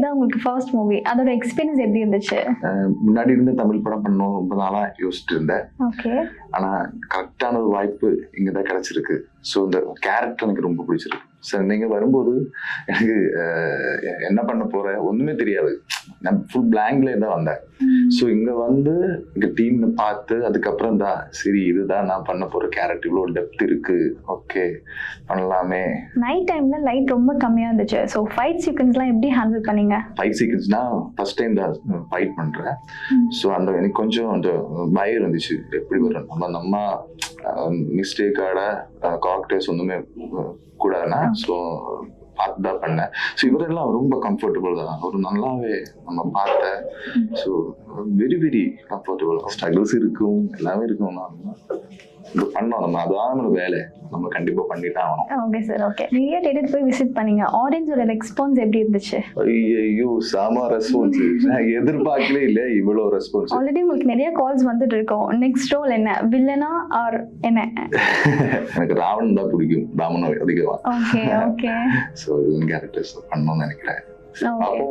இதான் உங்களுக்கு first movie. அதோட எக்ஸ்பீரியன்ஸ் எப்படி இருந்துச்சு? முன்னாடி இருந்து தமிழ் படம் பண்ணணும் ரொம்ப நாளா யோசிச்சுட்டு இருந்தேன். ஓகே. ஆனா கரெக்டான ஒரு வாய்ப்பு இங்கதான் கிடைச்சிருக்கு. ஸோ இந்த கேரக்டர் எனக்கு ரொம்ப பிடிச்சிருக்கு. சார் நீங்க வரும்போது எனக்கு என்ன பண்ண போற ஒண்ணுமே தெரியாது. நான் ஃபுல் பிளாங்க்ல தான் வந்தேன். ஸோ இங்க வந்து இங்க டீம்ல பார்த்து அதுக்கப்புறம் தான் சரி இதுதான் நான் பண்ண போற கேரக்டர், இவ்வளவு டெப்த் இருக்கு, ஓகே பண்ணலாமே. நைட் டைம்ல லைட் ரொம்ப கம்மியா இருந்துச்சு. ஸோ ஃபைட் சீக்வன்ஸ்லாம் எப்படி ஹேண்டில் பண்ணீங்க? ஃபைட் சீக்வன்ஸ்னா ஃபர்ஸ்ட் டைம் தான் ஃபைட் பண்றேன். ஸோ அந்த எனக்கு கொஞ்சம் அந்த பயம் இருந்துச்சு, எப்படி வரும் நம்ம மிஸ்டேக்கான காக்டேல்ஸ் ஒண்ணுமே கூடாதுன்னா. ஸோ பார்த்து தான் பண்ணேன். ஸோ இவரெல்லாம் ரொம்ப கம்ஃபர்டபுள் தான், ஒரு நல்லாவே நம்ம பார்த்தேன். So very very comfortable. Struggles இருக்கும், எல்லாமே இருக்கும். இது பண்ணோம் நம்ம, அதான் நம்மளோட வேலை, நம்ம கண்டிப்பா பண்ணிதான் ஆகணும். Okay sir, okay. நிறைய தேட்டர் போய் விசிட் பண்ணீங்க, ஆடியன்ஸோட ரெஸ்பான்ஸ் எப்படி இருந்துச்சு? ஐயோ செம ரெஸ்பான்ஸ், நான் எதிர்பார்க்கவே இல்லை இவ்வளவு ரெஸ்பான்ஸ். ஆல்ரெடி உங்களுக்கு நிறைய கால்ஸ் வந்துட்டு இருக்கோம். நெக்ஸ்ட் ரோல் என்ன, வில்லனா ஆர் என்ன? எனக்கு ராவணன் தான் பிடிக்கும், ராமன் அதிகமா. Okay okay. So villain characters பண்ணணும்னு நினைக்கிறேன். அப்போ